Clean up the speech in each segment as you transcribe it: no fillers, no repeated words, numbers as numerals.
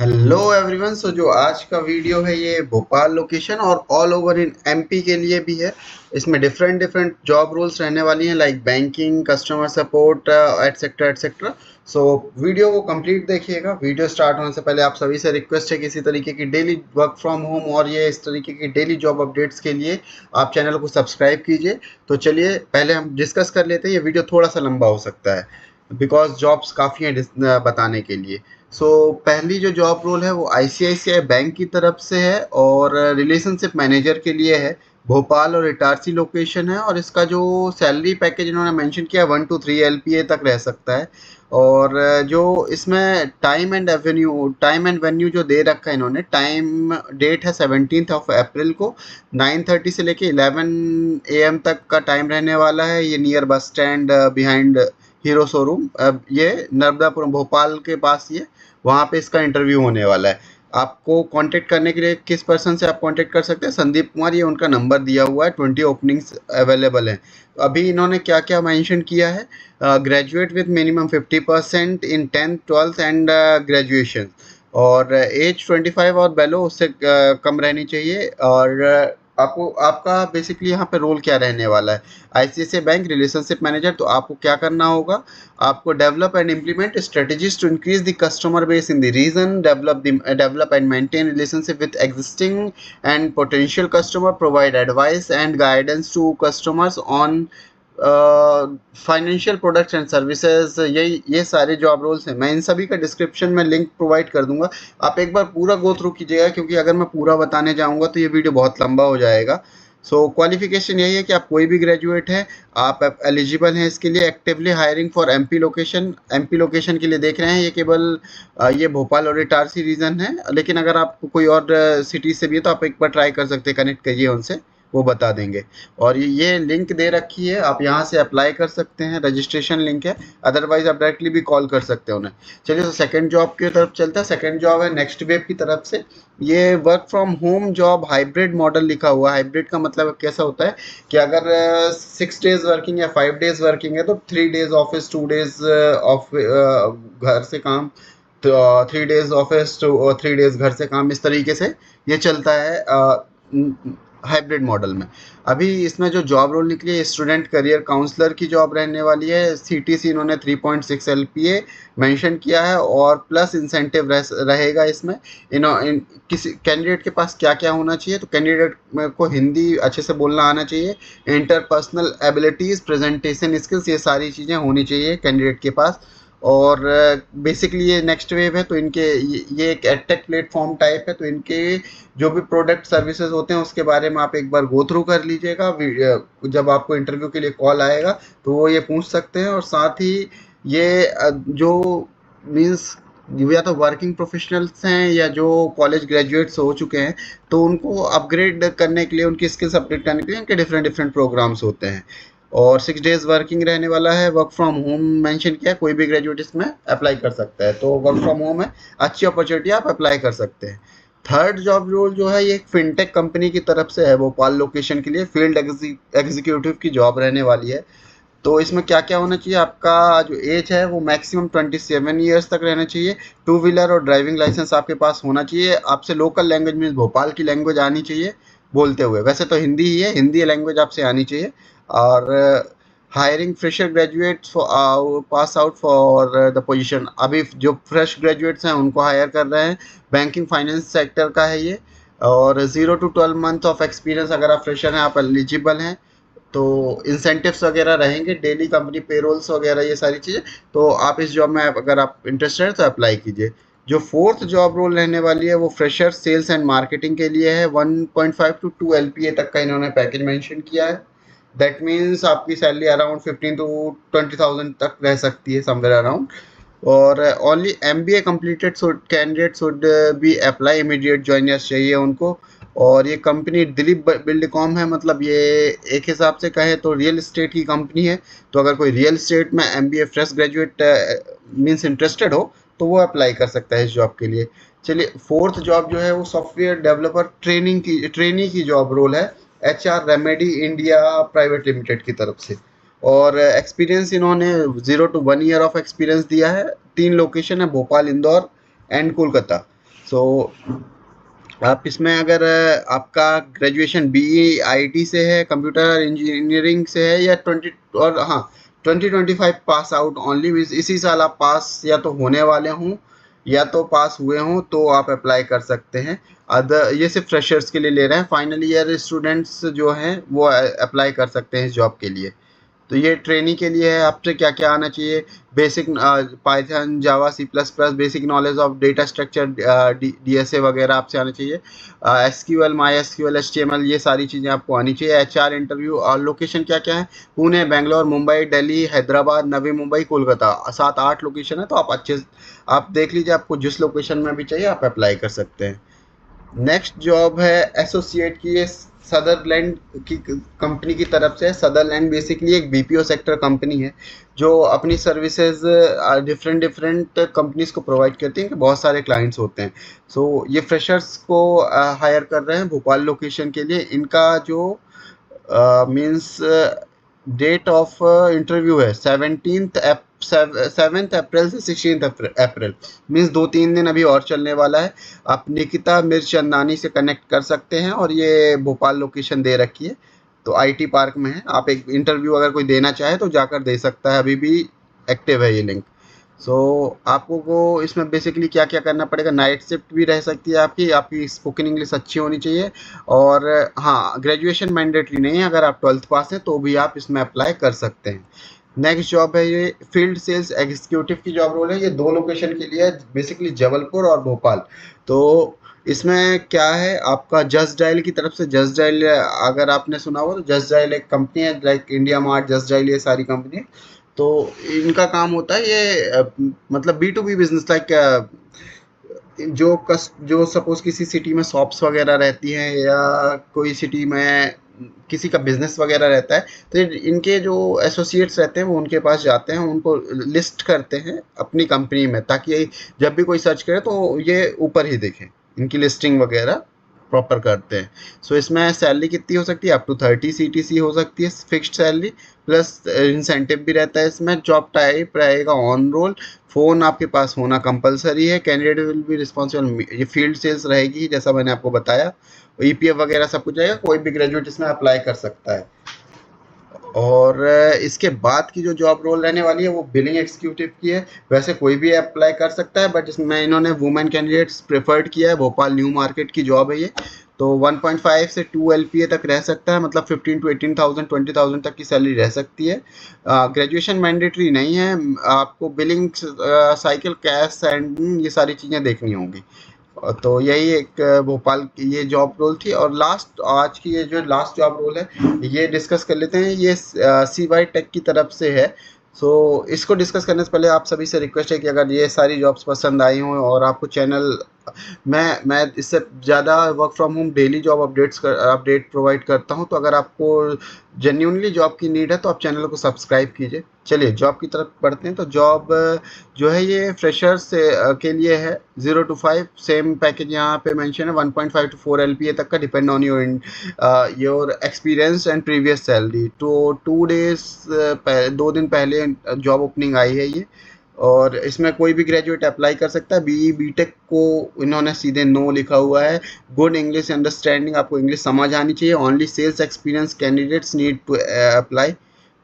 Hello everyone. सो जो आज का वीडियो है ये भोपाल लोकेशन और ऑल ओवर इन एमपी के लिए भी है। इसमें डिफरेंट डिफरेंट जॉब रोल्स रहने वाली हैं like banking, customer support, etcetera etcetera. So video को कंप्लीट देखिएगा। वीडियो स्टार्ट होने से पहले आप सभी से रिक्वेस्ट है कि इसी तरीके की डेली वर्क फ्रॉम होम और ये इस तरीके की डेली जॉब अपडेट्स के लिए आप चैनल को सब्सक्राइब कीजिए। तो चलिए पहले हम डिस्कस कर लेते हैं। ये वीडियो थोड़ा सा लंबा हो सकता है बिकॉज जॉब्स काफ़ी हैं बताने के लिए। पहली जो जॉब रोल है वो आईसीआईसीआई बैंक की तरफ से है और रिलेशनशिप मैनेजर के लिए है। भोपाल और इटारसी लोकेशन है और इसका जो सैलरी पैकेज इन्होंने मेंशन किया 1 to 3 LPA तक रह सकता है। और जो इसमें टाइम एंड वेन्यू जो दे रखा है इन्होंने, टाइम डेट है 17 अप्रैल को। 9:30 से लेके 11 AM तक का टाइम रहने वाला है। ये near bus stand behind hero showroom, अब ये नर्मदापुरम भोपाल के पास ये वहाँ पे इसका इंटरव्यू होने वाला है। आपको कांटेक्ट करने के लिए किस पर्सन से आप कांटेक्ट कर सकते हैं? संदीप कुमार, ये उनका नंबर दिया हुआ है। 20 ओपनिंग्स अवेलेबल हैं। तो अभी इन्होंने क्या क्या मेंशन किया है? Graduate with minimum 50% in 10th 12th and graduation, और एज 25 और बेलो उससे कम रहनी चाहिए। और आपको आपका बेसिकली यहाँ पे रोल क्या रहने वाला है? ICICI bank relationship manager. तो आपको क्या करना होगा? आपको develop and implement strategies to increase the customer base in the region, develop and maintain relationship with existing and potential customer, provide advice and guidance to customers on financial products and services. ये सारे job roles हैं। मैं इन सभी का description में link provide कर दूंगा। आप एक बार पूरा गो थ्रू कीजिएगा क्योंकि अगर मैं पूरा बताने जाऊंगा तो ये वीडियो बहुत लंबा हो जाएगा। क्वालिफिकेशन यही है कि आप कोई भी ग्रेजुएट हैं, आप एलिजिबल हैं इसके लिए। Actively hiring for MP location के लिए देख रहे हैं। ये केवल ये भोपाल और इटारसी रीजन है, लेकिन अगर आप कोई और सिटी से भी है तो आप एक बार ट्राई कर सकते हैं, कनेक्ट करिए उनसे, वो बता देंगे। और ये लिंक दे रखी है, आप यहाँ से अप्लाई कर सकते हैं। रजिस्ट्रेशन लिंक है, अदरवाइज आप डायरेक्टली भी कॉल कर सकते हैं उन्हें। चलिए, तो सेकंड जॉब की तरफ चलते हैं। सेकंड जॉब है नेक्स्ट वेब की तरफ से। ये work from home job hybrid model लिखा हुआ है। हाइब्रिड का मतलब कैसा होता है कि अगर 6 days वर्किंग या 5 days वर्किंग है तो 3 days ऑफिस, 2 days ऑफ घर से काम, तो 3 days ऑफिस तो 3 days घर से काम, इस तरीके से ये चलता है हाइब्रिड मॉडल में। अभी इसमें जो जॉब रोल निकली है स्टूडेंट करियर काउंसलर की जॉब रहने वाली है। सीटीसी इन्होंने 3.6 LPA मेंशन किया है और प्लस इंसेंटिव रहेगा इसमें। किसी कैंडिडेट के पास क्या क्या होना चाहिए? तो कैंडिडेट को हिंदी अच्छे से बोलना आना चाहिए, इंटरपर्सनल एबिलिटीज, प्रेजेंटेशन स्किल्स, ये सारी चीज़ें होनी चाहिए कैंडिडेट के पास। और बेसिकली ये नेक्स्ट वेव है तो इनके ये एक एडटेक प्लेटफॉर्म टाइप है, तो इनके जो भी प्रोडक्ट सर्विसेज होते हैं उसके बारे में आप एक बार गो थ्रू कर लीजिएगा। जब आपको इंटरव्यू के लिए कॉल आएगा तो वो ये पूछ सकते हैं। और साथ ही ये जो मीन्स या तो वर्किंग प्रोफेशनल्स हैं या जो कॉलेज ग्रेजुएट्स हो चुके हैं, तो उनको अपग्रेड करने के लिए, उनकी स्किल्स अपडेट करने के लिए इनके डिफरेंट डिफरेंट प्रोग्राम्स होते हैं। और 6 days वर्किंग रहने वाला है। वर्क फ्रॉम होम मेंशन किया है, कोई भी ग्रेजुएट इसमें अप्लाई कर सकता है। तो वर्क फ्रॉम होम है, अच्छी अपॉर्चुनिटी, आप अप्लाई कर सकते हैं। थर्ड जॉब रोल जो है ये एक फिनटेक कंपनी की तरफ से है। भोपाल लोकेशन के लिए फील्ड एग्जीक्यूटिव की जॉब रहने वाली है। तो इसमें क्या क्या होना चाहिए? आपका जो एज है वो मैक्सिमम 27 years तक रहना चाहिए। 2 व्हीलर और ड्राइविंग लाइसेंस आपके पास होना चाहिए। आपसे लोकल लैंग्वेज मीन्स भोपाल की लैंग्वेज आनी चाहिए बोलते हुए। वैसे तो हिंदी ही है, हिंदी लैंग्वेज आपसे आनी चाहिए। और hiring fresher graduates pass out for the position. अभी जो फ्रेश ग्रेजुएट्स हैं उनको हायर कर रहे हैं। बैंकिंग फाइनेंस सेक्टर का है ये। और 0 to 12 month ऑफ एक्सपीरियंस, अगर आप फ्रेशर हैं आप एलिजिबल हैं। तो इंसेंटिव्स वगैरह रहेंगे, डेली कंपनी पेरोल्स वगैरह, ये सारी चीज़ें। तो आप इस जॉब में अगर आप इंटरेस्टेड हैं तो अप्लाई कीजिए। जो फोर्थ जॉब रोल रहने वाली है वो फ्रेशर सेल्स एंड मार्केटिंग के लिए है। 1.5 to 2 LPA तक का इन्होंने पैकेज मेंशन किया है। दैट मीन्स आपकी सैलरी अराउंड 15 to 20,000 तक रह सकती है, समवेयर अराउंड। और only MBA completed candidate should be apply, immediate joiners चाहिए उनको। और ये कंपनी दिलीप बिल्डकॉम है, मतलब ये एक हिसाब से कहें तो रियल एस्टेट की कंपनी है। तो अगर कोई रियल एस्टेट में MBA fresh graduate means interested हो तो वो अप्लाई कर सकता है इस जॉब के लिए। चलिए, फोर्थ जॉब जो है वो सॉफ्टवेयर डेवलपर ट्रेनी की जॉब रोल है। HR remedy India private limited की तरफ से। और एक्सपीरियंस इन्होंने 0 to 1 year ऑफ एक्सपीरियंस दिया है। 3 लोकेशन है, भोपाल, इंदौर एंड कोलकाता। सो आप इसमें अगर आपका ग्रेजुएशन बीई आईटी से है, कंप्यूटर इंजीनियरिंग से है, या 2025 पास आउट ओनली, इसी साल आप पास या तो होने वाले हों या तो पास हुए हों, तो आप अप्लाई कर सकते हैं। अदर ये सिर्फ फ्रेशर्स के लिए ले रहे हैं, फाइनल ईयर स्टूडेंट्स जो हैं वो अप्लाई कर सकते हैं इस जॉब के लिए। तो ये ट्रेनिंग के लिए है। आपसे क्या क्या आना चाहिए? Basic Python, Java, C plus plus, basic knowledge of data structure, DSA वगैरह आपसे आना चाहिए। एसक्यूएल, माई एसक्यूएल, एचटीएमएल, ये सारी चीज़ें आपको आनी चाहिए। एचआर इंटरव्यू और लोकेशन क्या क्या है? पुणे, बेंगलोर, मुंबई, दिल्ली, हैदराबाद, नवी मुंबई, कोलकाता, 7-8 लोकेशन है। तो आप देख लीजिए, आपको जिस लोकेशन में भी चाहिए आप अप्लाई कर सकते हैं। नेक्स्ट जॉब है एसोसिएट की, ये सदरलैंड की कंपनी की तरफ से। सदरलैंड बेसिकली एक बीपीओ सेक्टर कंपनी है जो अपनी सर्विसेज डिफरेंट डिफरेंट कंपनीज को प्रोवाइड करती हैं, कि बहुत सारे क्लाइंट्स होते हैं। सो ये फ्रेशर्स को हायर कर रहे हैं भोपाल लोकेशन के लिए। इनका जो मीन्स डेट ऑफ इंटरव्यू है 7th अप्रैल से 16th अप्रैल, मीन्स 2-3 दिन अभी और चलने वाला है। आप निकिता मिर्चंदानी से कनेक्ट कर सकते हैं, और ये भोपाल लोकेशन दे रखी है, तो आईटी पार्क में है। आप एक इंटरव्यू अगर कोई देना चाहे तो जाकर दे सकता है, अभी भी एक्टिव है ये लिंक। सो आपको को इसमें बेसिकली क्या क्या करना पड़ेगा? नाइट शिफ्ट भी रह सकती है आपकी स्पोकन इंग्लिश अच्छी होनी चाहिए, और हाँ, ग्रेजुएशन मैंडेटरी नहीं है, अगर आप 12th पास हैं तो भी आप इसमें अप्लाई कर सकते हैं। नेक्स्ट जॉब है ये फील्ड सेल्स एग्जीक्यूटिव की जॉब रोल है। ये 2 लोकेशन के लिए है, बेसिकली जबलपुर और भोपाल। तो इसमें क्या है, आपका जस्ट डायल की तरफ से, जस्ट डायल अगर आपने सुना हो तो जस्ट डायल एक कंपनी है, like India mart, just dial, ये सारी कंपनी। तो इनका काम होता है ये मतलब B to B business, like जो सपोज किसी सिटी में शॉप्स वगैरह रहती हैं, या कोई सिटी में किसी का बिजनेस वगैरह रहता है, तो इनके जो एसोसिएट्स रहते हैं वो उनके पास जाते हैं, उनको लिस्ट करते हैं अपनी कंपनी में, ताकि जब भी कोई सर्च करे तो ये ऊपर ही दिखे, इनकी लिस्टिंग वगैरह प्रॉपर करते हैं। सो इसमें सैलरी कितनी हो सकती है? अप टू 30 सीटीसी हो सकती है, फिक्स्ड सैलरी, प्लस इंसेंटिव भी रहता है इसमें। जॉब टाइप रहेगा ऑन रोल, फ़ोन आपके पास होना कंपलसरी है। कैंडिडेट विल बी रिस्पॉन्सिबल, ये फील्ड सेल्स रहेगी जैसा मैंने आपको बताया। ईपीएफ वगैरह सब कुछ आएगा, कोई भी ग्रेजुएट इसमें अप्लाई कर सकता है। और इसके बाद की जो जॉब रोल रहने वाली है वो बिलिंग एग्जीक्यूटिव की है। वैसे कोई भी अप्लाई कर सकता है, बट इसमें इन्होंने वुमेन कैंडिडेट्स प्रेफर्ड किया है। भोपाल न्यू मार्केट की जॉब है ये। तो 1.5 से 2 एलपीए तक रह सकता है, मतलब 15 to 18,000 20,000 तक की सैलरी रह सकती है। ग्रेजुएशन मैंडेटरी नहीं है। आपको बिलिंग साइकिल, कैश एंड ये सारी चीज़ें देखनी होंगी। तो यही एक भोपाल की ये जॉब रोल थी। और लास्ट, आज की ये जो लास्ट जॉब रोल है ये डिस्कस कर लेते हैं। ये CY टेक की तरफ से है। सो इसको डिस्कस करने से पहले आप सभी से रिक्वेस्ट है कि अगर ये सारी जॉब्स पसंद आई हों और आपको चैनल, मैं इससे ज़्यादा work from home daily job update provide करता हूं, तो अगर आपको जेन्युइनली जॉब की नीड है तो आप चैनल को सब्सक्राइब कीजिए। चलिए जॉब की तरफ बढ़ते हैं। तो जॉब जो है ये फ्रेशर्स के लिए है, 0 to 5, सेम पैकेज यहाँ पे मेंशन है, 1.5 to 4 एलपीए तक का, depend on your experience and previous salary. तो 2 दिन पहले जॉब ओपनिंग आई है ये, और इसमें कोई भी ग्रेजुएट अप्लाई कर सकता है। बीई बीटेक को इन्होंने सीधे नो लिखा हुआ है। गुड इंग्लिश अंडरस्टैंडिंग, आपको इंग्लिश समझ आनी चाहिए। Only sales experience candidates need to apply,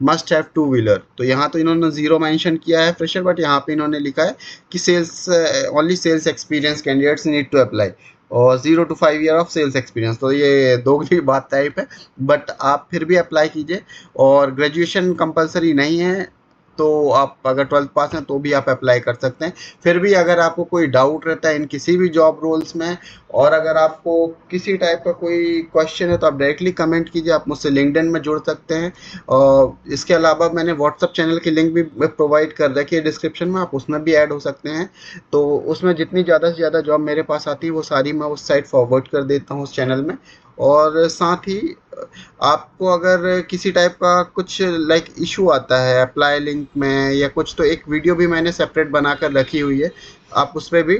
must have 2 wheeler. तो यहाँ तो इन्होंने 0 मेंशन किया है फ्रेशर, बट यहाँ पे इन्होंने लिखा है कि sales only sales experience candidates need to apply, और 0 to 5 year of sales experience. तो ये दोगली बात टाइप है, बट आप फिर भी अप्लाई कीजिए। और ग्रेजुएशन कंपलसरी नहीं है, तो आप अगर 12th पास हैं तो भी आप अप्लाई कर सकते हैं। फिर भी अगर आपको कोई डाउट रहता है इन किसी भी जॉब रोल्स में, और अगर आपको किसी टाइप का कोई क्वेश्चन है, तो आप डायरेक्टली कमेंट कीजिए। आप मुझसे लिंक्डइन में जुड़ सकते हैं, और इसके अलावा मैंने व्हाट्सअप चैनल की लिंक भी प्रोवाइड कर रखी है डिस्क्रिप्शन में, आप उसमें भी ऐड हो सकते हैं। तो उसमें जितनी ज़्यादा से ज़्यादा जॉब मेरे पास आती है वो सारी मैं उस साइड फॉरवर्ड कर देता हूँ उस चैनल में। और साथ ही आपको अगर किसी टाइप का कुछ लाइक इशू आता है अप्लाई लिंक में या कुछ, तो एक वीडियो भी मैंने सेपरेट बनाकर रखी हुई है। आप उस पर भी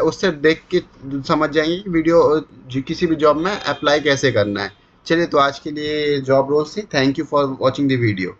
उससे देख के समझ जाएंगे कि किसी भी जॉब में अप्लाई कैसे करना है। चलिए, तो आज के लिए जॉब रोल्स थी। Thank you for watching the video.